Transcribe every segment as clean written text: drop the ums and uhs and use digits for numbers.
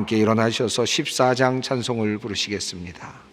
함께 일어나셔서 14장 찬송을 부르시겠습니다.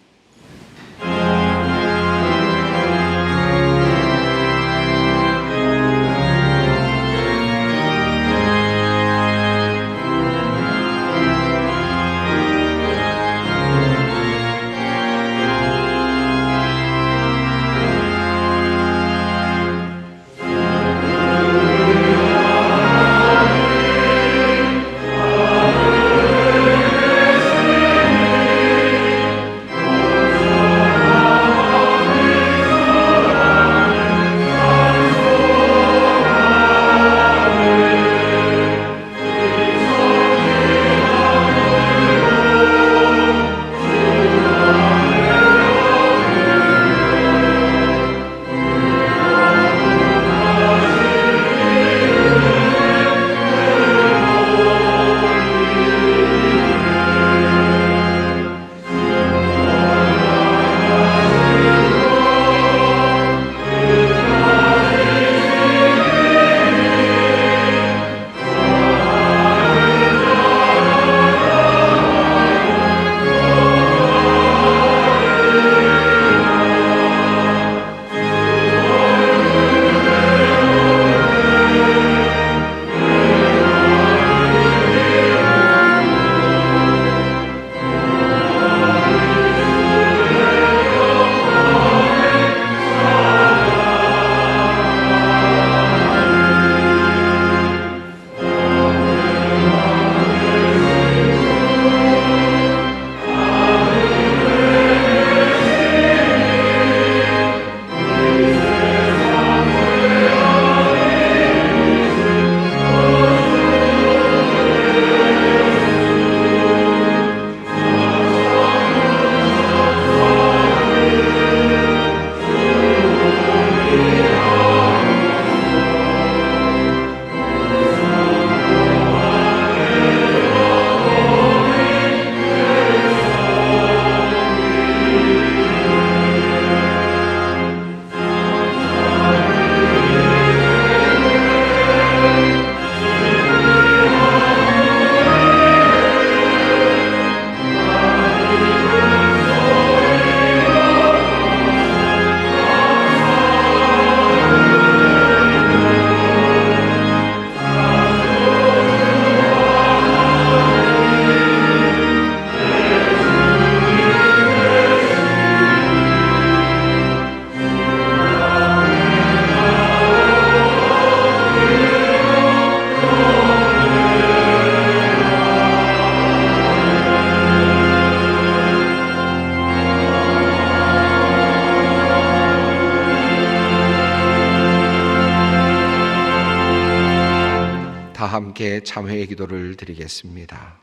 다 함께 참회의 기도를 드리겠습니다.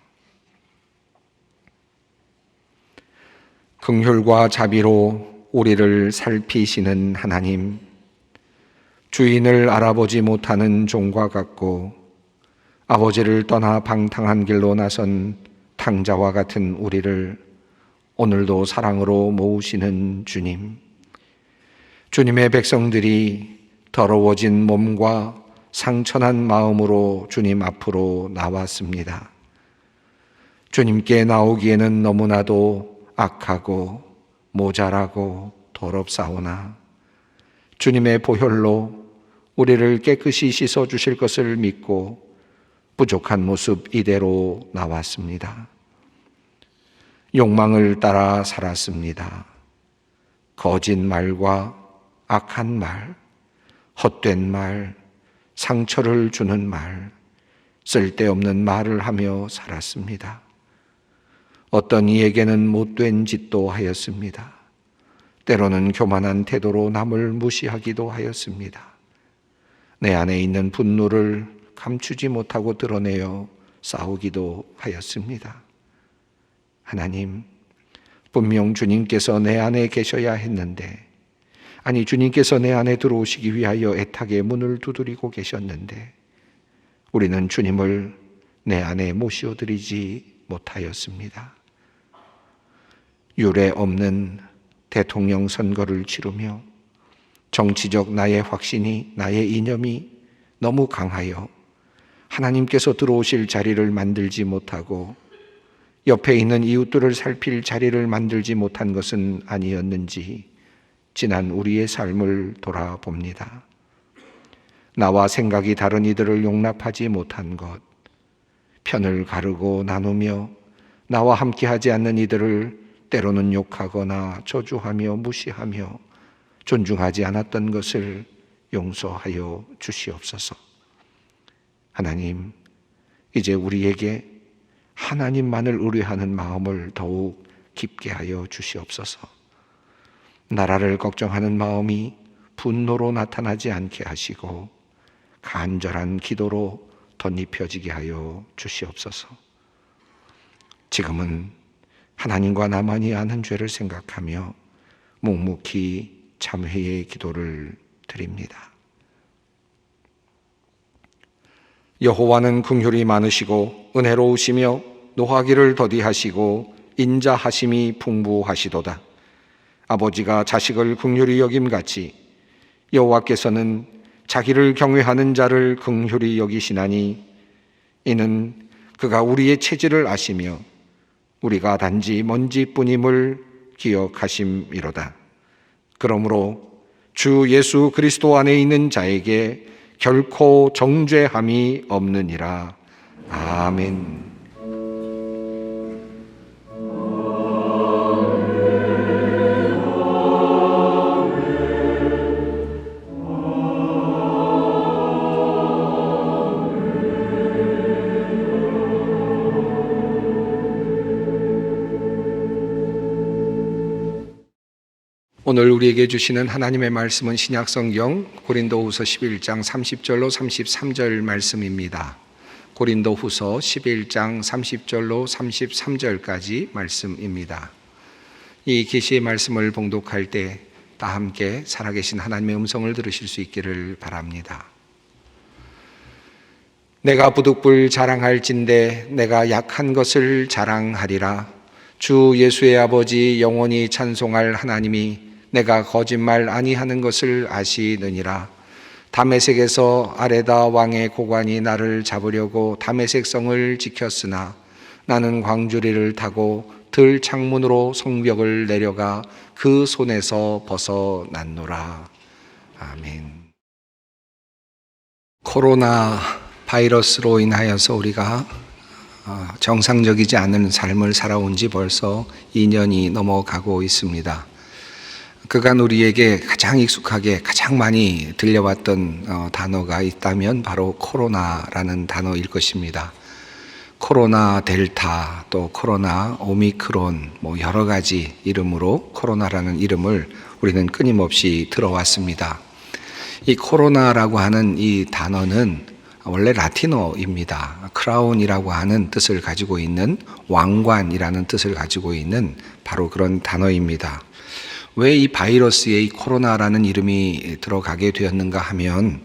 긍휼과 자비로 우리를 살피시는 하나님, 주인을 알아보지 못하는 종과 같고 아버지를 떠나 방탕한 길로 나선 탕자와 같은 우리를 오늘도 사랑으로 모으시는 주님, 주님의 백성들이 더러워진 몸과 상처난 마음으로 주님 앞으로 나왔습니다. 주님께 나오기에는 너무나도 악하고 모자라고 더럽사오나 주님의 보혈로 우리를 깨끗이 씻어 주실 것을 믿고 부족한 모습 이대로 나왔습니다. 욕망을 따라 살았습니다. 거짓말과 악한 말, 헛된 말, 상처를 주는 말, 쓸데없는 말을 하며 살았습니다. 어떤 이에게는 못된 짓도 하였습니다. 때로는 교만한 태도로 남을 무시하기도 하였습니다. 내 안에 있는 분노를 감추지 못하고 드러내어 싸우기도 하였습니다. 하나님, 분명 주님께서 내 안에 계셔야 했는데, 아니 주님께서 내 안에 들어오시기 위하여 애타게 문을 두드리고 계셨는데 우리는 주님을 내 안에 모셔드리지 못하였습니다. 유례 없는 대통령 선거를 치르며 정치적 나의 확신이, 나의 이념이 너무 강하여 하나님께서 들어오실 자리를 만들지 못하고 옆에 있는 이웃들을 살필 자리를 만들지 못한 것은 아니었는지 지난 우리의 삶을 돌아봅니다. 나와 생각이 다른 이들을 용납하지 못한 것, 편을 가르고 나누며 나와 함께하지 않는 이들을 때로는 욕하거나 저주하며 무시하며 존중하지 않았던 것을 용서하여 주시옵소서. 하나님, 이제 우리에게 하나님만을 의뢰하는 마음을 더욱 깊게 하여 주시옵소서. 나라를 걱정하는 마음이 분노로 나타나지 않게 하시고 간절한 기도로 덧입혀지게 하여 주시옵소서. 지금은 하나님과 나만이 아는 죄를 생각하며 묵묵히 참회의 기도를 드립니다. 여호와는 긍휼이 많으시고 은혜로우시며 노하기를 더디하시고 인자하심이 풍부하시도다. 아버지가 자식을 긍휼히 여김같이 여호와께서는 자기를 경외하는 자를 긍휼히 여기시나니 이는 그가 우리의 체질을 아시며 우리가 단지 먼지뿐임을 기억하심이로다. 그러므로 주 예수 그리스도 안에 있는 자에게 결코 정죄함이 없느니라. 아멘. 오늘 우리에게 주시는 하나님의 말씀은 신약성경 고린도후서 11장 30절로 33절 말씀입니다. 고린도후서 11장 30절로 33절까지 말씀입니다. 이 계시의 말씀을 봉독할 때 다 함께 살아계신 하나님의 음성을 들으실 수 있기를 바랍니다. 내가 부득불 자랑할진대 내가 약한 것을 자랑하리라. 주 예수의 아버지 영원히 찬송할 하나님이 내가 거짓말 아니하는 것을 아시느니라. 다메섹에서 아레다 왕의 고관이 나를 잡으려고 다메섹 성을 지켰으나 나는 광주리를 타고 들 창문으로 성벽을 내려가 그 손에서 벗어났노라. 아멘. 코로나 바이러스로 인하여서 우리가 정상적이지 않은 삶을 살아온 지 벌써 2년이 넘어가고 있습니다. 그간 우리에게 가장 익숙하게 가장 많이 들려왔던 단어가 있다면 바로 코로나라는 단어일 것입니다. 코로나 델타, 또 코로나 오미크론, 여러 가지 이름으로 코로나라는 이름을 우리는 끊임없이 들어왔습니다. 이 코로나라고 하는 이 단어는 원래 라틴어입니다. 크라운이라고 하는 뜻을 가지고 있는, 왕관이라는 뜻을 가지고 있는 바로 그런 단어입니다. 왜 이 바이러스에 이 코로나라는 이름이 들어가게 되었는가 하면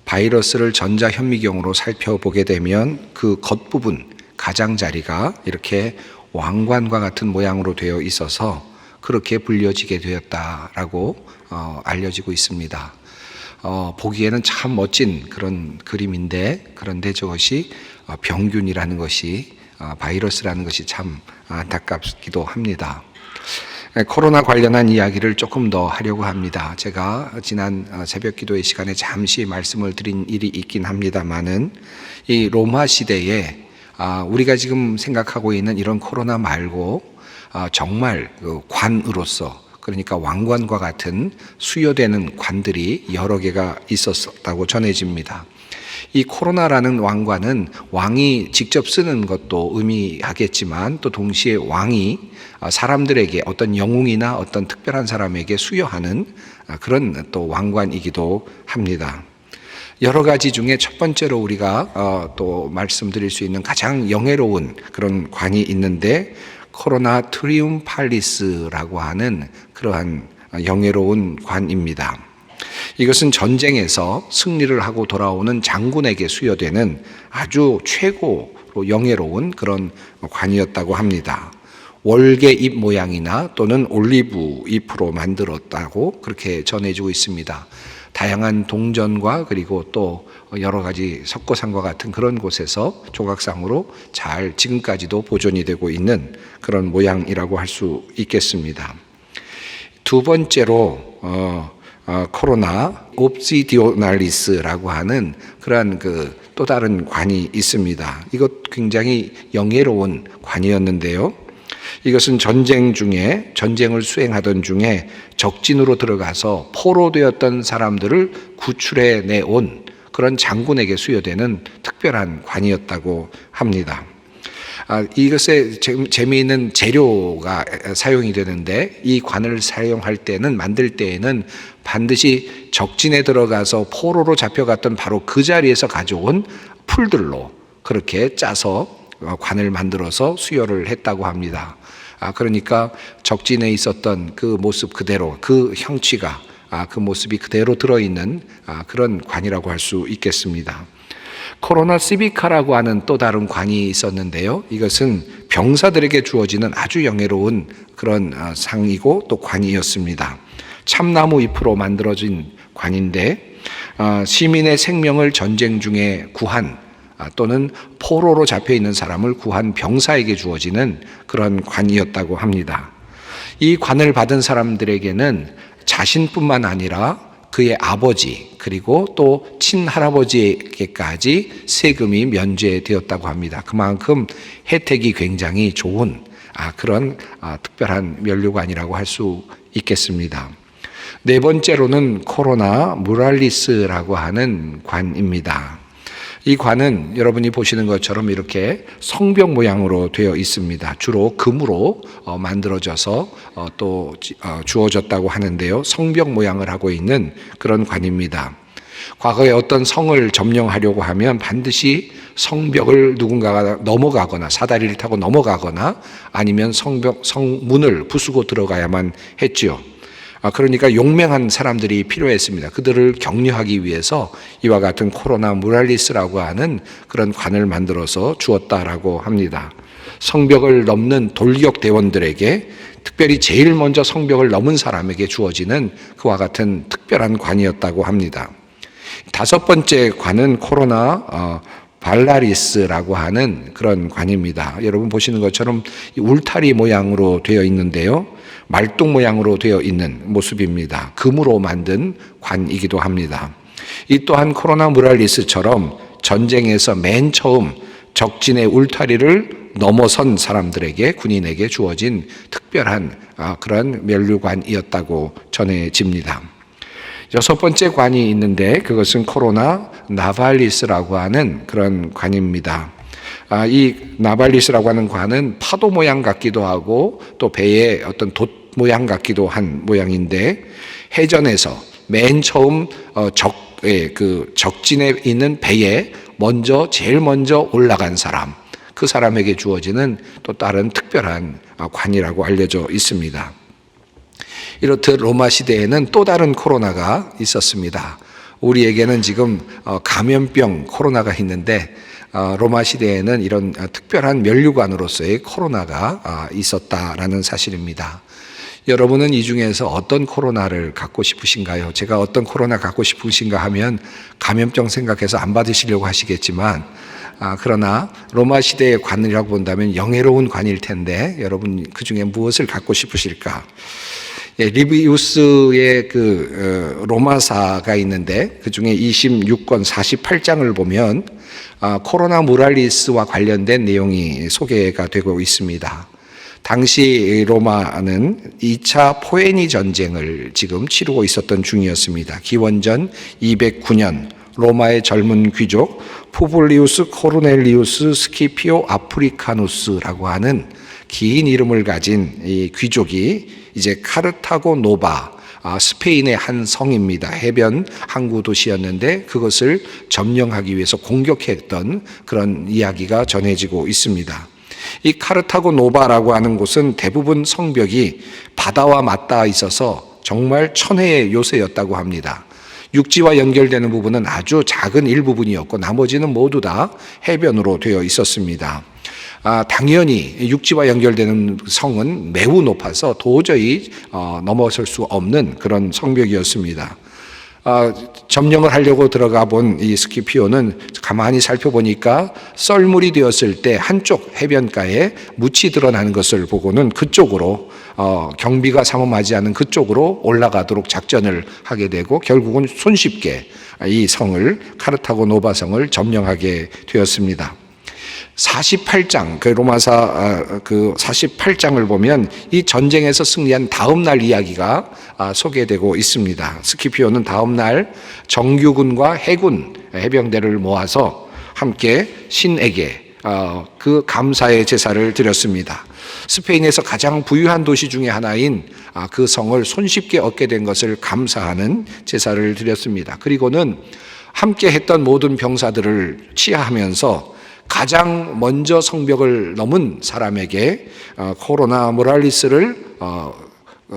바이러스를 전자현미경으로 살펴보게 되면 그 겉부분, 가장자리가 이렇게 왕관과 같은 모양으로 되어 있어서 그렇게 불려지게 되었다라고 알려지고 있습니다. 보기에는 참 멋진 그런 그림인데, 그런데 저것이 병균이라는 것이, 바이러스라는 것이 참 안타깝기도 합니다. 코로나 관련한 이야기를 조금 더 하려고 합니다. 제가 지난 새벽 기도의 시간에 잠시 말씀을 드린 일이 있긴 합니다만은 이 로마 시대에 우리가 지금 생각하고 있는 이런 코로나 말고 정말 그 관으로서, 그러니까 왕관과 같은 수요되는 관들이 여러 개가 있었다고 전해집니다. 이 코로나라는 왕관은 왕이 직접 쓰는 것도 의미하겠지만 또 동시에 왕이 사람들에게 어떤 영웅이나 어떤 특별한 사람에게 수여하는 그런 또 왕관이기도 합니다. 여러 가지 중에 첫 번째로 우리가 또 말씀드릴 수 있는 가장 영예로운 그런 관이 있는데 코로나 트리움팔리스라고 하는 그러한 영예로운 관입니다. 이것은 전쟁에서 승리를 하고 돌아오는 장군에게 수여되는 아주 최고로 영예로운 그런 관이었다고 합니다. 월계 잎 모양이나 또는 올리브 잎으로 만들었다고 그렇게 전해지고 있습니다. 다양한 동전과 그리고 또 여러 가지 석고상과 같은 그런 곳에서 조각상으로 잘 지금까지도 보존이 되고 있는 그런 모양이라고 할 수 있겠습니다. 두 번째로 코로나 옵시디오날리스라고 하는 그러한 또 다른 관이 있습니다. 이것 굉장히 영예로운 관이었는데요. 이것은 전쟁을 수행하던 중에 적진으로 들어가서 포로되었던 사람들을 구출해 내온 그런 장군에게 수여되는 특별한 관이었다고 합니다. 이것에 재미있는 재료가 사용이 되는데 이 관을 만들 때에는 반드시 적진에 들어가서 포로로 잡혀갔던 바로 그 자리에서 가져온 풀들로 그렇게 짜서 관을 만들어서 수여를 했다고 합니다. 그러니까 적진에 있었던 그 모습 그대로, 그 형취가, 그 모습이 그대로 들어있는 그런 관이라고 할 수 있겠습니다. 코로나 시비카라고 하는 또 다른 관이 있었는데요. 이것은 병사들에게 주어지는 아주 영예로운 그런 상이고 또 관이었습니다. 참나무 잎으로 만들어진 관인데 시민의 생명을 전쟁 중에 구한 또는 포로로 잡혀있는 사람을 구한 병사에게 주어지는 그런 관이었다고 합니다. 이 관을 받은 사람들에게는 자신뿐만 아니라 그의 아버지 그리고 또 친할아버지에게까지 세금이 면제되었다고 합니다. 그만큼 혜택이 굉장히 좋은 그런 특별한 면류관이라고 할 수 있겠습니다. 네 번째로는 코로나 무랄리스라고 하는 관입니다. 이 관은 여러분이 보시는 것처럼 이렇게 성벽 모양으로 되어 있습니다. 주로 금으로 만들어져서 또 주어졌다고 하는데요. 성벽 모양을 하고 있는 그런 관입니다. 과거에 어떤 성을 점령하려고 하면 반드시 성벽을 누군가가 넘어가거나 사다리를 타고 넘어가거나 아니면 성문을 부수고 들어가야만 했지요. 그러니까 용맹한 사람들이 필요했습니다. 그들을 격려하기 위해서 이와 같은 코로나 무랄리스라고 하는 그런 관을 만들어서 주었다라고 합니다. 성벽을 넘는 돌격 대원들에게 특별히 제일 먼저 성벽을 넘은 사람에게 주어지는 그와 같은 특별한 관이었다고 합니다. 다섯 번째 관은 코로나 발라리스라고 하는 그런 관입니다. 여러분 보시는 것처럼 울타리 모양으로 되어 있는데요. 말뚝 모양으로 되어 있는 모습입니다. 금으로 만든 관이기도 합니다. 이 또한 코로나 무랄리스처럼 전쟁에서 맨 처음 적진의 울타리를 넘어선 사람들에게 군인에게 주어진 특별한 그런 면류관이었다고 전해집니다. 여섯 번째 관이 있는데 그것은 코로나 나발리스라고 하는 그런 관입니다. 이 나발리스라고 하는 관은 파도 모양 같기도 하고 또 배의 어떤 돛 모양 같기도 한 모양인데 해전에서 맨 처음 적진에 있는 배에 제일 먼저 올라간 사람, 그 사람에게 주어지는 또 다른 특별한 관이라고 알려져 있습니다. 이렇듯 로마 시대에는 또 다른 코로나가 있었습니다. 우리에게는 지금 감염병 코로나가 있는데 로마 시대에는 이런 특별한 면류관으로서의 코로나가 있었다라는 사실입니다. 여러분은 이 중에서 어떤 코로나를 갖고 싶으신가요? 제가 어떤 코로나 갖고 싶으신가 하면 감염병 생각해서 안 받으시려고 하시겠지만 그러나 로마 시대의 관이라고 본다면 영예로운 관일 텐데 여러분 그 중에 무엇을 갖고 싶으실까? 리비우스의 로마사가 있는데 그 중에 26권 48장을 보면 코로나 무랄리스와 관련된 내용이 소개가 되고 있습니다. 당시 로마는 2차 포에니 전쟁을 지금 치르고 있었던 중이었습니다. 기원전 209년 로마의 젊은 귀족 푸블리우스 코르넬리우스 스키피오 아프리카누스라고 하는 긴 이름을 가진 이 귀족이 이제 카르타고 노바, 스페인의 한 성입니다. 해변 항구 도시였는데 그것을 점령하기 위해서 공격했던 그런 이야기가 전해지고 있습니다. 이 카르타고 노바라고 하는 곳은 대부분 성벽이 바다와 맞닿아 있어서 정말 천혜의 요새였다고 합니다. 육지와 연결되는 부분은 아주 작은 일부분이었고 나머지는 모두 다 해변으로 되어 있었습니다. 당연히 육지와 연결되는 성은 매우 높아서 도저히 넘어설 수 없는 그런 성벽이었습니다. 점령을 하려고 들어가 본 이 스키피오는 가만히 살펴보니까 썰물이 되었을 때 한쪽 해변가에 묻이 드러나는 것을 보고는 그쪽으로 경비가 삼엄하지 않은 그쪽으로 올라가도록 작전을 하게 되고 결국은 손쉽게 이 성을 카르타고 노바성을 점령하게 되었습니다. 48장, 그 로마서 그 48장을 보면 이 전쟁에서 승리한 다음 날 이야기가 소개되고 있습니다. 스키피오는 다음 날 정규군과 해군, 해병대를 모아서 함께 신에게 그 감사의 제사를 드렸습니다. 스페인에서 가장 부유한 도시 중에 하나인 그 성을 손쉽게 얻게 된 것을 감사하는 제사를 드렸습니다. 그리고는 함께 했던 모든 병사들을 치하하면서 가장 먼저 성벽을 넘은 사람에게 코로나 모랄리스를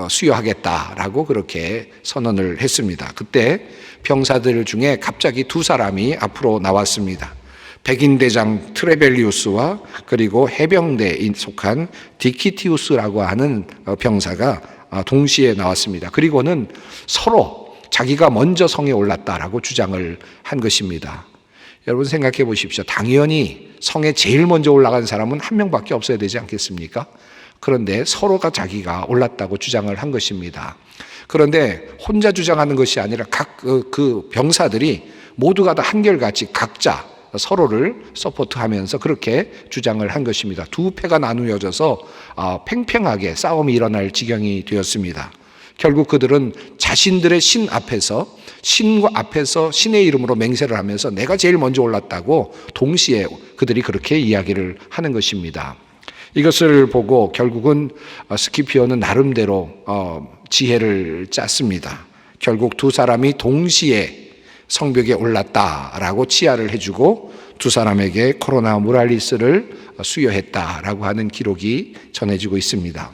수여하겠다라고 그렇게 선언을 했습니다. 그때 병사들 중에 갑자기 두 사람이 앞으로 나왔습니다. 백인 대장 트레벨리우스와 그리고 해병대에 속한 디키티우스라고 하는 병사가 동시에 나왔습니다. 그리고는 서로 자기가 먼저 성에 올랐다라고 주장을 한 것입니다. 여러분 생각해 보십시오. 당연히 성에 제일 먼저 올라간 사람은 한 명밖에 없어야 되지 않겠습니까? 그런데 서로가 자기가 올랐다고 주장을 한 것입니다. 그런데 혼자 주장하는 것이 아니라 각 그 병사들이 모두가 다 한결같이 각자 서로를 서포트하면서 그렇게 주장을 한 것입니다. 두 패가 나누어져서 팽팽하게 싸움이 일어날 지경이 되었습니다. 결국 그들은 자신들의 신 앞에서 신과 앞에서 신의 이름으로 맹세를 하면서 내가 제일 먼저 올랐다고 동시에 그들이 그렇게 이야기를 하는 것입니다. 이것을 보고 결국은 스키피오는 나름대로 지혜를 짰습니다. 결국 두 사람이 동시에 성벽에 올랐다라고 치하를 해주고 두 사람에게 코로나 모랄리스를 수여했다라고 하는 기록이 전해지고 있습니다.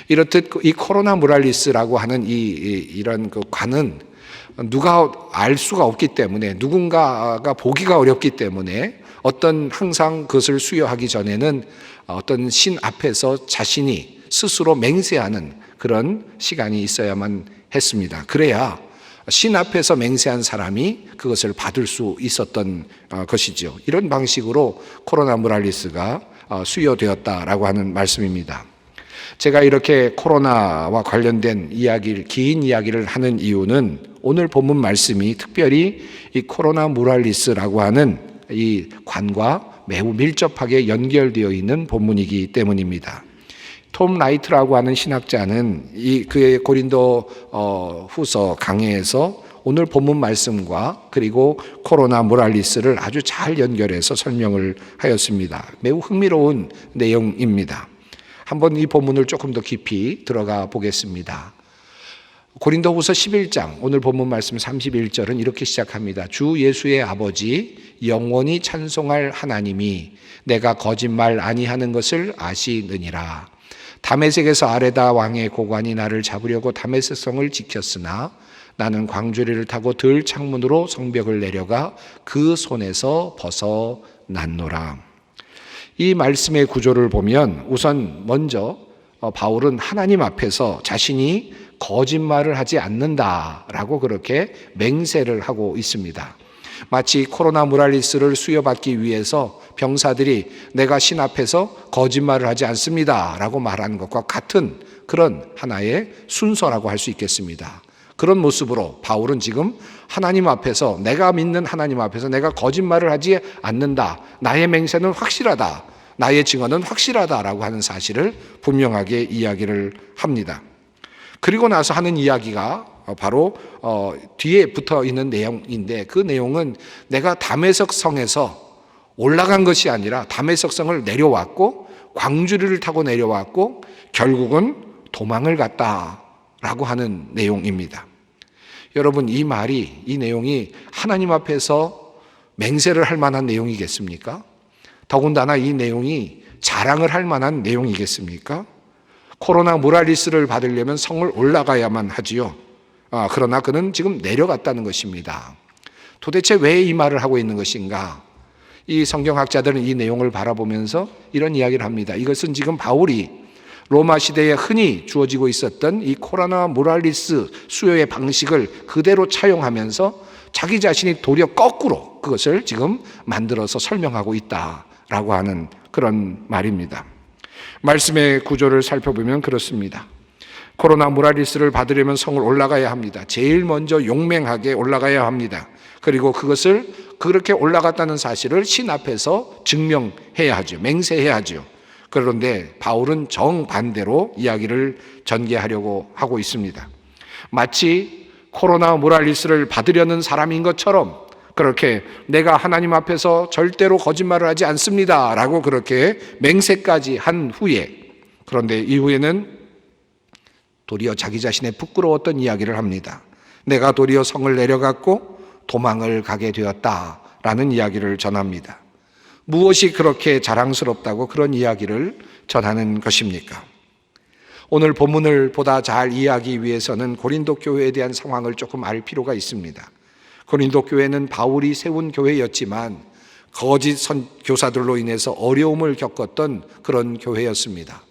이렇듯 이 코로나 모랄리스라고 하는 이런 그 관은 누가 알 수가 없기 때문에 누군가가 보기가 어렵기 때문에 항상 그것을 수여하기 전에는 어떤 신 앞에서 자신이 스스로 맹세하는 그런 시간이 있어야만 했습니다. 그래야 신 앞에서 맹세한 사람이 그것을 받을 수 있었던 것이죠. 이런 방식으로 코로나 모랄리스가 수여되었다라고 하는 말씀입니다. 제가 이렇게 코로나와 관련된 긴 이야기를 하는 이유는 오늘 본문 말씀이 특별히 이 코로나 모랄리스라고 하는 이 관과 매우 밀접하게 연결되어 있는 본문이기 때문입니다. 톰 라이트라고 하는 신학자는 그의 고린도 후서 강해에서 오늘 본문 말씀과 그리고 코로나 모랄리스를 아주 잘 연결해서 설명을 하였습니다. 매우 흥미로운 내용입니다. 한번 이 본문을 조금 더 깊이 들어가 보겠습니다. 고린도후서 11장 오늘 본문 말씀 31절은 이렇게 시작합니다. 주 예수의 아버지 영원히 찬송할 하나님이 내가 거짓말 아니하는 것을 아시느니라. 다메섹에서 아레다 왕의 고관이 나를 잡으려고 다메섹 성을 지켰으나 나는 광주리를 타고 들 창문으로 성벽을 내려가 그 손에서 벗어났노라. 이 말씀의 구조를 보면 우선 먼저 바울은 하나님 앞에서 자신이 거짓말을 하지 않는다라고 그렇게 맹세를 하고 있습니다. 마치 코로나 모랄리스를 수여받기 위해서 병사들이 내가 신 앞에서 거짓말을 하지 않습니다라고 말하는 것과 같은 그런 하나의 순서라고 할 수 있겠습니다. 그런 모습으로 바울은 지금 하나님 앞에서 내가 믿는 하나님 앞에서 내가 거짓말을 하지 않는다. 나의 맹세는 확실하다. 나의 증언은 확실하다라고 하는 사실을 분명하게 이야기를 합니다. 그리고 나서 하는 이야기가 바로 뒤에 붙어 있는 내용인데 그 내용은 내가 다메섹 성에서 올라간 것이 아니라 다메섹 성을 내려왔고 광주리를 타고 내려왔고 결국은 도망을 갔다라고 하는 내용입니다. 여러분 이 내용이 하나님 앞에서 맹세를 할 만한 내용이겠습니까? 더군다나 이 내용이 자랑을 할 만한 내용이겠습니까? 코로나 모랄리스를 받으려면 성을 올라가야만 하지요. 그러나 그는 지금 내려갔다는 것입니다. 도대체 왜 이 말을 하고 있는 것인가? 이 성경학자들은 이 내용을 바라보면서 이런 이야기를 합니다. 이것은 지금 바울이 로마 시대에 흔히 주어지고 있었던 이 코로나 모랄리스 수요의 방식을 그대로 차용하면서 자기 자신이 도리어 거꾸로 그것을 지금 만들어서 설명하고 있다라고 하는 그런 말입니다. 말씀의 구조를 살펴보면 그렇습니다. 코로나 모랄리스를 받으려면 성을 올라가야 합니다. 제일 먼저 용맹하게 올라가야 합니다. 그리고 그것을 그렇게 올라갔다는 사실을 신 앞에서 증명해야 하죠. 맹세해야 하죠. 그런데 바울은 정반대로 이야기를 전개하려고 하고 있습니다. 마치 코로나 모랄리스를 받으려는 사람인 것처럼 그렇게 내가 하나님 앞에서 절대로 거짓말을 하지 않습니다 라고 그렇게 맹세까지 한 후에, 그런데 이후에는 도리어 자기 자신의 부끄러웠던 이야기를 합니다. 내가 도리어 성을 내려갔고 도망을 가게 되었다라는 이야기를 전합니다. 무엇이 그렇게 자랑스럽다고 그런 이야기를 전하는 것입니까? 오늘 본문을 보다 잘 이해하기 위해서는 고린도 교회에 대한 상황을 조금 알 필요가 있습니다. 고린도 교회는 바울이 세운 교회였지만 거짓 교사들로 인해서 어려움을 겪었던 그런 교회였습니다.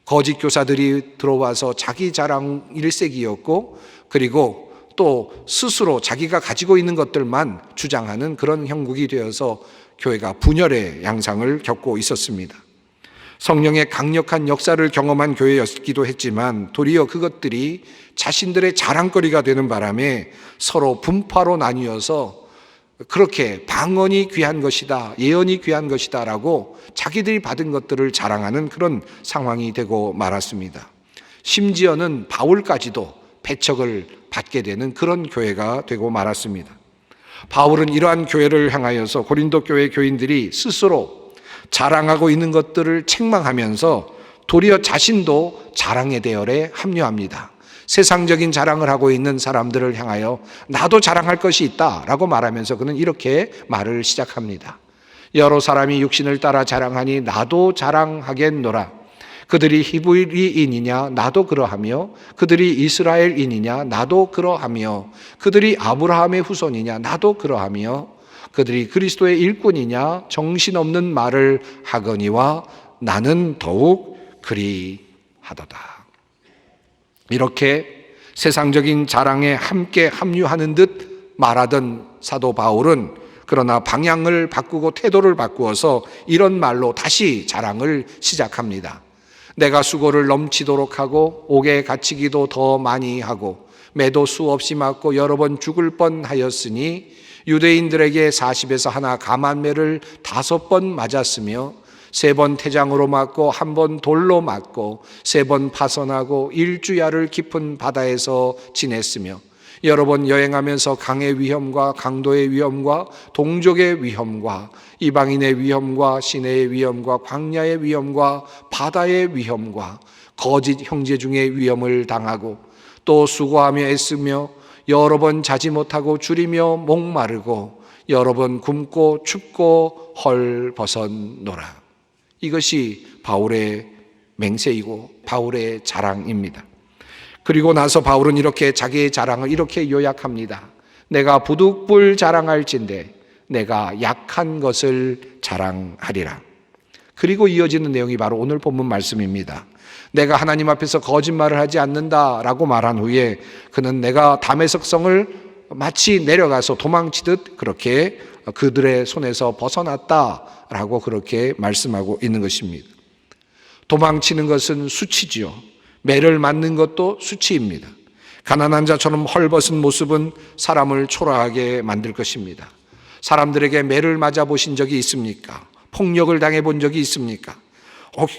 거짓 교사들이 들어와서 자기 자랑 일색이었고, 그리고 또 스스로 자기가 가지고 있는 것들만 주장하는 그런 형국이 되어서 교회가 분열의 양상을 겪고 있었습니다. 성령의 강력한 역사를 경험한 교회였기도 했지만 도리어 그것들이 자신들의 자랑거리가 되는 바람에 서로 분파로 나뉘어서 그렇게 방언이 귀한 것이다, 예언이 귀한 것이다 라고 자기들이 받은 것들을 자랑하는 그런 상황이 되고 말았습니다. 심지어는 바울까지도 배척을 받게 되는 그런 교회가 되고 말았습니다. 바울은 이러한 교회를 향하여서 고린도 교회 교인들이 스스로 자랑하고 있는 것들을 책망하면서 도리어 자신도 자랑의 대열에 합류합니다. 세상적인 자랑을 하고 있는 사람들을 향하여 나도 자랑할 것이 있다라고 말하면서 그는 이렇게 말을 시작합니다. 여러 사람이 육신을 따라 자랑하니 나도 자랑하겠노라. 그들이 히브리인이냐 나도 그러하며 그들이 이스라엘인이냐 나도 그러하며 그들이 아브라함의 후손이냐 나도 그러하며 그들이 그리스도의 일꾼이냐 정신없는 말을 하거니와 나는 더욱 그리하도다. 이렇게 세상적인 자랑에 함께 합류하는 듯 말하던 사도 바울은 그러나 방향을 바꾸고 태도를 바꾸어서 이런 말로 다시 자랑을 시작합니다. 내가 수고를 넘치도록 하고 옥에 갇히기도 더 많이 하고 매도 수없이 맞고 여러 번 죽을 뻔하였으니 유대인들에게 40에서 하나 감한매를 5번 맞았으며 3번 태장으로 맞고 1번 돌로 맞고 3번 파선하고 일주야를 깊은 바다에서 지냈으며 여러 번 여행하면서 강의 위험과 강도의 위험과 동족의 위험과 이방인의 위험과 시내의 위험과 광야의 위험과 바다의 위험과 거짓 형제 중의 위험을 당하고 또 수고하며 애쓰며 여러 번 자지 못하고 줄이며 목마르고 여러 번 굶고 춥고 헐벗었노라. 이것이 바울의 맹세이고 바울의 자랑입니다. 그리고 나서 바울은 이렇게 자기의 자랑을 이렇게 요약합니다. 내가 부득불 자랑할진대 내가 약한 것을 자랑하리라. 그리고 이어지는 내용이 바로 오늘 본문 말씀입니다. 내가 하나님 앞에서 거짓말을 하지 않는다라고 말한 후에 그는 내가 다메섹성을 마치 내려가서 도망치듯 그렇게 그들의 손에서 벗어났다라고 그렇게 말씀하고 있는 것입니다. 도망치는 것은 수치지요. 매를 맞는 것도 수치입니다. 가난한 자처럼 헐벗은 모습은 사람을 초라하게 만들 것입니다. 사람들에게 매를 맞아 보신 적이 있습니까? 폭력을 당해 본 적이 있습니까?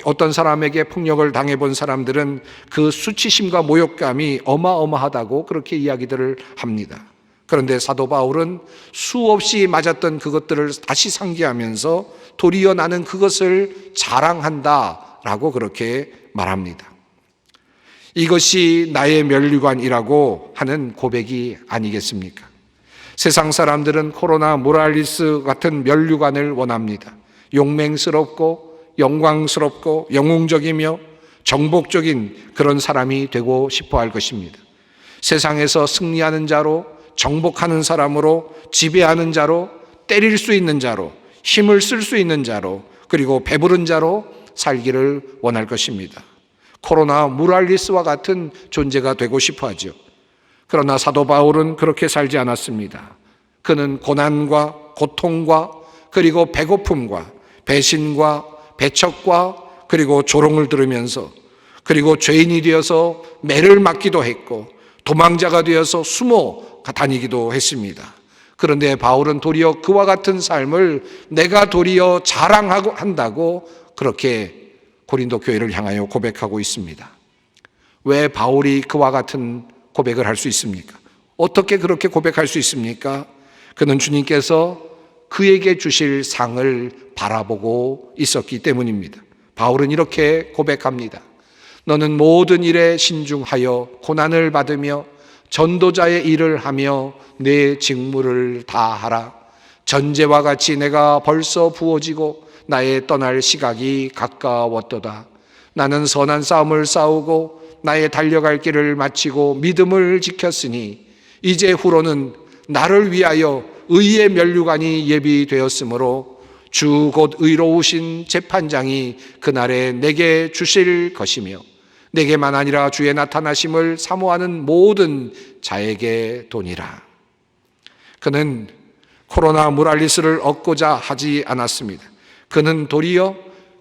어떤 사람에게 폭력을 당해 본 사람들은 그 수치심과 모욕감이 어마어마하다고 그렇게 이야기들을 합니다. 그런데 사도 바울은 수없이 맞았던 그것들을 다시 상기하면서 도리어 나는 그것을 자랑한다라고 그렇게 말합니다. 이것이 나의 면류관이라고 하는 고백이 아니겠습니까? 세상 사람들은 코로나 모랄리스 같은 면류관을 원합니다. 용맹스럽고 영광스럽고 영웅적이며 정복적인 그런 사람이 되고 싶어 할 것입니다. 세상에서 승리하는 자로, 정복하는 사람으로, 지배하는 자로, 때릴 수 있는 자로, 힘을 쓸 수 있는 자로, 그리고 배부른 자로 살기를 원할 것입니다. 코로나 무랄리스와 같은 존재가 되고 싶어 하죠. 그러나 사도 바울은 그렇게 살지 않았습니다. 그는 고난과 고통과 그리고 배고픔과 배신과 배척과 그리고 조롱을 들으면서, 그리고 죄인이 되어서 매를 맞기도 했고 도망자가 되어서 숨어 다니기도 했습니다. 그런데 바울은 도리어 그와 같은 삶을 내가 도리어 자랑하고 한다고 그렇게 고린도 교회를 향하여 고백하고 있습니다. 왜 바울이 그와 같은 고백을 할 수 있습니까? 어떻게 그렇게 고백할 수 있습니까? 그는 주님께서 그에게 주실 상을 바라보고 있었기 때문입니다. 바울은 이렇게 고백합니다. 너는 모든 일에 신중하여 고난을 받으며 전도자의 일을 하며 내 직무를 다하라. 전제와 같이 내가 벌써 부어지고 나의 떠날 시각이 가까웠도다. 나는 선한 싸움을 싸우고 나의 달려갈 길을 마치고 믿음을 지켰으니 이제 후로는 나를 위하여 의의 면류관이 예비되었으므로 주 곧 의로우신 재판장이 그날에 내게 주실 것이며 내게만 아니라 주의 나타나심을 사모하는 모든 자에게 도니라. 그는 코로나 무랄리스를 얻고자 하지 않았습니다. 그는 도리어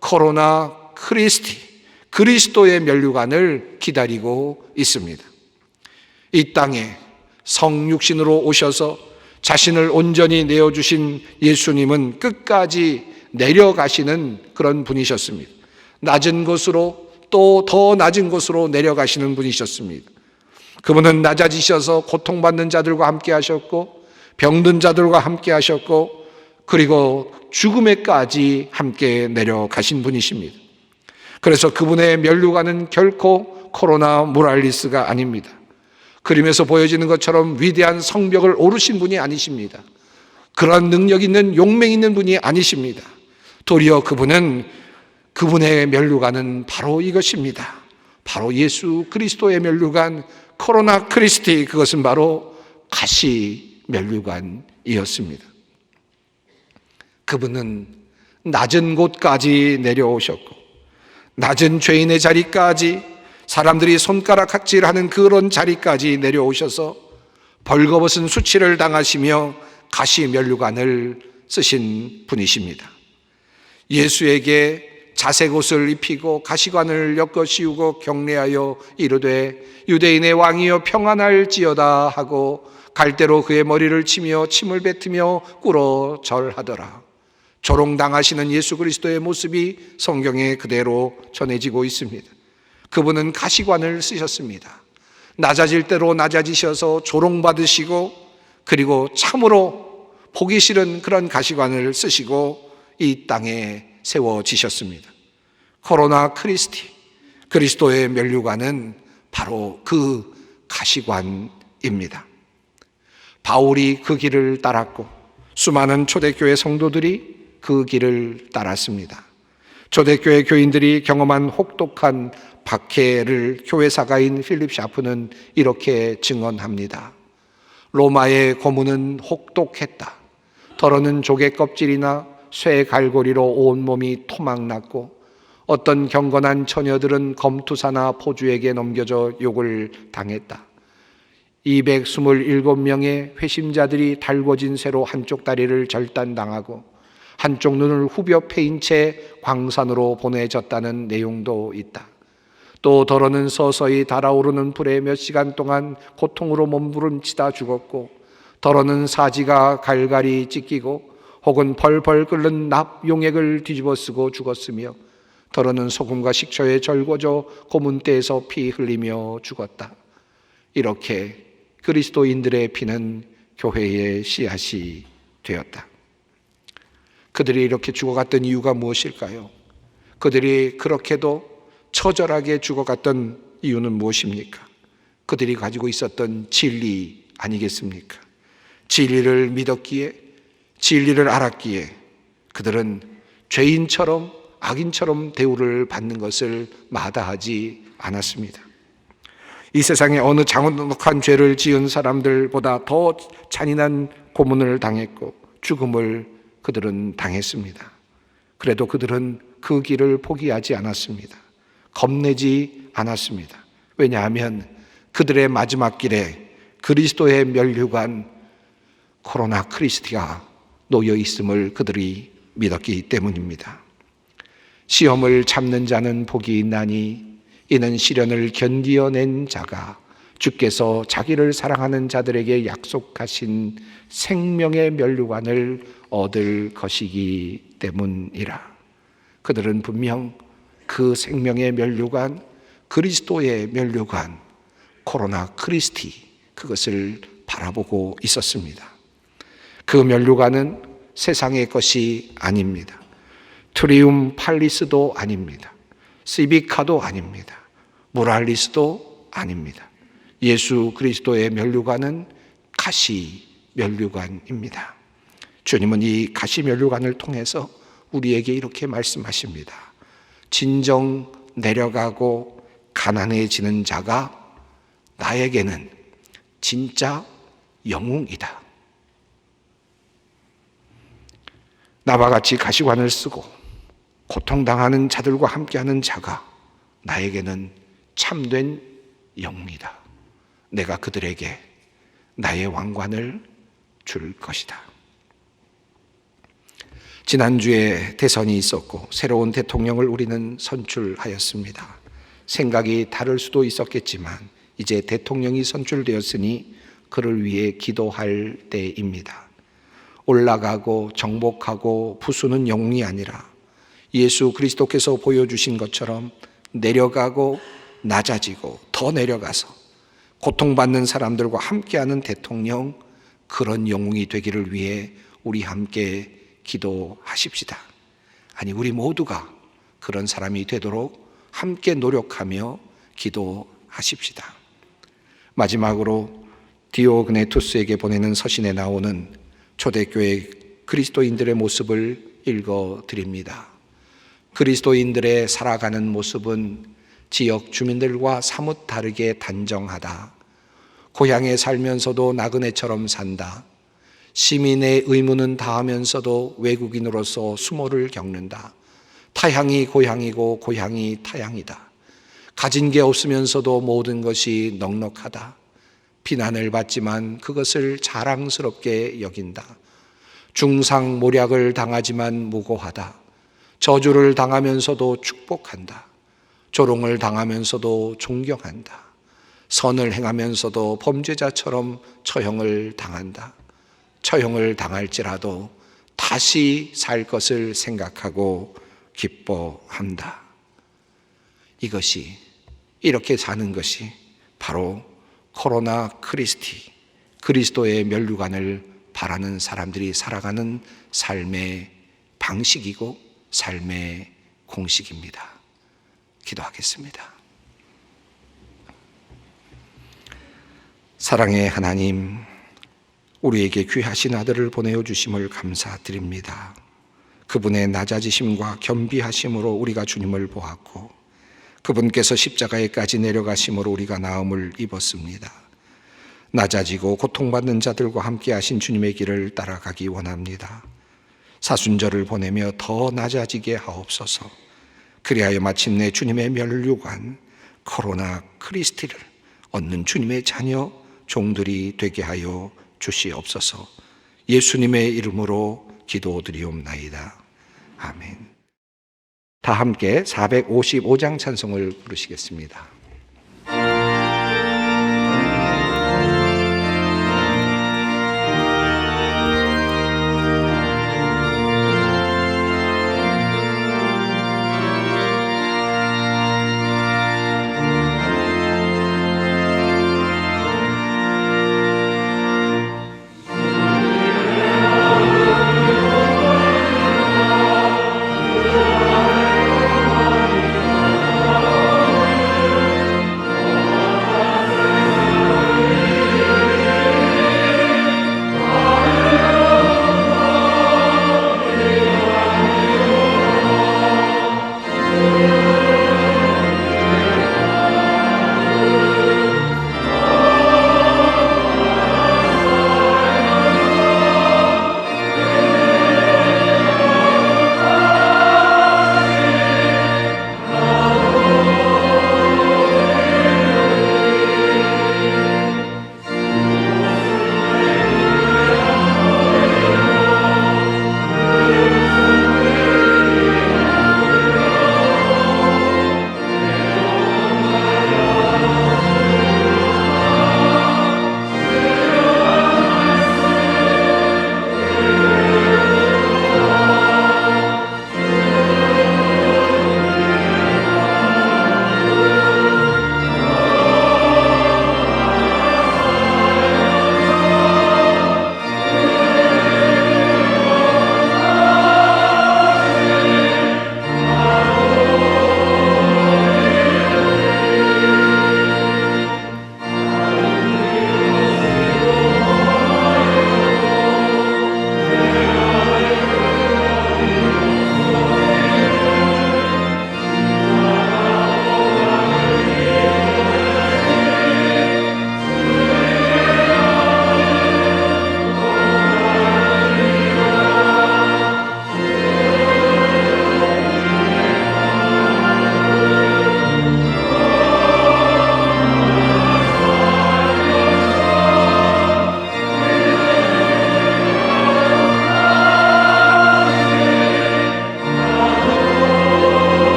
코로나 크리스티, 그리스도의 면류관을 기다리고 있습니다. 이 땅에 성육신으로 오셔서 자신을 온전히 내어주신 예수님은 끝까지 내려가시는 그런 분이셨습니다. 낮은 곳으로 또 더 낮은 곳으로 내려가시는 분이셨습니다. 그분은 낮아지셔서 고통받는 자들과 함께 하셨고 병든 자들과 함께 하셨고 그리고 죽음에까지 함께 내려가신 분이십니다. 그래서 그분의 면류관은 결코 코로나 무랄리스가 아닙니다. 그림에서 보여지는 것처럼 위대한 성벽을 오르신 분이 아니십니다. 그러한 능력 있는 용맹 있는 분이 아니십니다. 도리어 그분의 면류관은 바로 이것입니다. 바로 예수 그리스도의 면류관, 코로나 크리스티, 그것은 바로 가시 면류관이었습니다. 그분은 낮은 곳까지 내려오셨고 낮은 죄인의 자리까지, 사람들이 손가락 각질하는 그런 자리까지 내려오셔서 벌거벗은 수치를 당하시며 가시 면류관을 쓰신 분이십니다. 예수에게 자색옷을 입히고 가시관을 엮어 씌우고 경례하여 이르되 유대인의 왕이여 평안할지어다 하고 갈대로 그의 머리를 치며 침을 뱉으며 꿇어 절하더라. 조롱당하시는 예수 그리스도의 모습이 성경에 그대로 전해지고 있습니다. 그분은 가시관을 쓰셨습니다. 낮아질 대로 낮아지셔서 조롱받으시고 그리고 참으로 보기 싫은 그런 가시관을 쓰시고 이 땅에 세워지셨습니다. 코로나 크리스티, 그리스도의 면류관은 바로 그 가시관입니다. 바울이 그 길을 따랐고 수많은 초대교회 성도들이 그 길을 따랐습니다. 초대교회 교인들이 경험한 혹독한 박해를 교회사가인 필립 샤프는 이렇게 증언합니다. 로마의 고문은 혹독했다. 더러는 조개 껍질이나 쇠 갈고리로 온몸이 토막났고 어떤 경건한 처녀들은 검투사나 포주에게 넘겨져 욕을 당했다. 227명의 회심자들이 달궈진 쇠로 한쪽 다리를 절단당하고 한쪽 눈을 후벼 패인 채 광산으로 보내졌다는 내용도 있다. 또 더러는 서서히 달아오르는 불에 몇 시간 동안 고통으로 몸부림치다 죽었고 더러는 사지가 갈갈이 찢기고 혹은 벌벌 끓는 납용액을 뒤집어 쓰고 죽었으며 더러는 소금과 식초에 절궈져 고문대에서 피 흘리며 죽었다. 이렇게 그리스도인들의 피는 교회의 씨앗이 되었다. 그들이 이렇게 죽어갔던 이유가 무엇일까요? 그들이 그렇게도 처절하게 죽어갔던 이유는 무엇입니까? 그들이 가지고 있었던 진리 아니겠습니까? 진리를 믿었기에, 진리를 알았기에 그들은 죄인처럼 악인처럼 대우를 받는 것을 마다하지 않았습니다. 이 세상에 어느 장혹한 죄를 지은 사람들보다 더 잔인한 고문을 당했고 죽음을 그들은 당했습니다. 그래도 그들은 그 길을 포기하지 않았습니다. 겁내지 않았습니다. 왜냐하면 그들의 마지막 길에 그리스도의 면류관 코로나 크리스티가 놓여 있음을 그들이 믿었기 때문입니다. 시험을 참는 자는 복이 있나니 이는 시련을 견디어낸 자가 주께서 자기를 사랑하는 자들에게 약속하신 생명의 면류관을 얻을 것이기 때문이라. 그들은 분명 그 생명의 면류관, 그리스도의 면류관, 코로나 크리스티, 그것을 바라보고 있었습니다. 그 면류관은 세상의 것이 아닙니다. 트리움 팔리스도 아닙니다. 시비카도 아닙니다. 모랄리스도 아닙니다. 예수 그리스도의 면류관은 가시 면류관입니다. 주님은 이 가시 면류관을 통해서 우리에게 이렇게 말씀하십니다. 진정 내려가고 가난해지는 자가 나에게는 진짜 영웅이다. 나와 같이 가시관을 쓰고 고통당하는 자들과 함께하는 자가 나에게는 참된 영웅이다. 내가 그들에게 나의 왕관을 줄 것이다. 지난주에 대선이 있었고 새로운 대통령을 우리는 선출하였습니다. 생각이 다를 수도 있었겠지만 이제 대통령이 선출되었으니 그를 위해 기도할 때입니다. 올라가고 정복하고 부수는 영웅이 아니라 예수 그리스도께서 보여주신 것처럼 내려가고 낮아지고 더 내려가서 고통받는 사람들과 함께하는 대통령, 그런 영웅이 되기를 위해 우리 함께 기도하십시다. 아니, 우리 모두가 그런 사람이 되도록 함께 노력하며 기도하십시다. 마지막으로 디오그네투스에게 보내는 서신에 나오는 초대교회 그리스도인들의 모습을 읽어드립니다. 그리스도인들의 살아가는 모습은 지역 주민들과 사뭇 다르게 단정하다. 고향에 살면서도 나그네처럼 산다. 시민의 의무는 다하면서도 외국인으로서 수모를 겪는다. 타향이 고향이고 고향이 타향이다. 가진 게 없으면서도 모든 것이 넉넉하다. 비난을 받지만 그것을 자랑스럽게 여긴다. 중상모략을 당하지만 무고하다. 저주를 당하면서도 축복한다. 조롱을 당하면서도 존경한다. 선을 행하면서도 범죄자처럼 처형을 당한다. 처형을 당할지라도 다시 살 것을 생각하고 기뻐한다. 이것이, 이렇게 사는 것이 바로 코로나 크리스티, 그리스도의 면류관을 바라는 사람들이 살아가는 삶의 방식이고 삶의 공식입니다. 기도하겠습니다. 사랑의 하나님, 우리에게 귀하신 아들을 보내어 주심을 감사드립니다. 그분의 낮아지심과 겸비하심으로 우리가 주님을 보았고 그분께서 십자가에까지 내려가심으로 우리가 나음을 입었습니다. 낮아지고 고통받는 자들과 함께 하신 주님의 길을 따라가기 원합니다. 사순절을 보내며 더 낮아지게 하옵소서. 그리하여 마침내 주님의 면류관 코로나 크리스티를 얻는 주님의 자녀 종들이 되게 하여 주시옵소서. 예수님의 이름으로 기도드리옵나이다. 아멘. 다 함께 455장 찬송을 부르시겠습니다.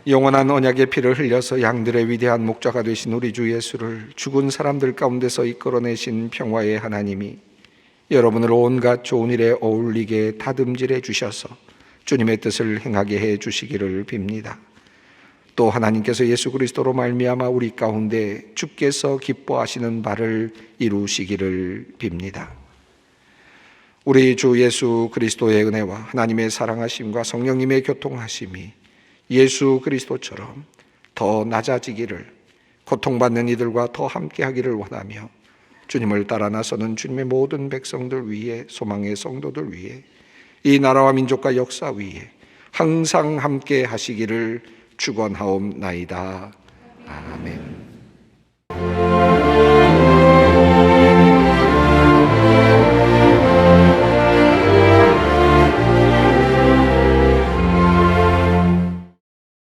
영원한 언약의 피를 흘려서 양들의 위대한 목자가 되신 우리 주 예수를 죽은 사람들 가운데서 이끌어내신 평화의 하나님이 여러분을 온갖 좋은 일에 어울리게 다듬질해 주셔서 주님의 뜻을 행하게 해 주시기를 빕니다. 또 하나님께서 예수 그리스도로 말미암아 우리 가운데 주께서 기뻐하시는 바를 이루시기를 빕니다. 우리 주 예수 그리스도의 은혜와 하나님의 사랑하심과 성령님의 교통하심이 예수 그리스도처럼 더 낮아지기를, 고통받는 이들과 더 함께하기를 원하며 주님을 따라 나서는 주님의 모든 백성들 위에, 소망의 성도들 위에, 이 나라와 민족과 역사 위에 항상 함께 하시기를 축원하옵나이다. 아멘.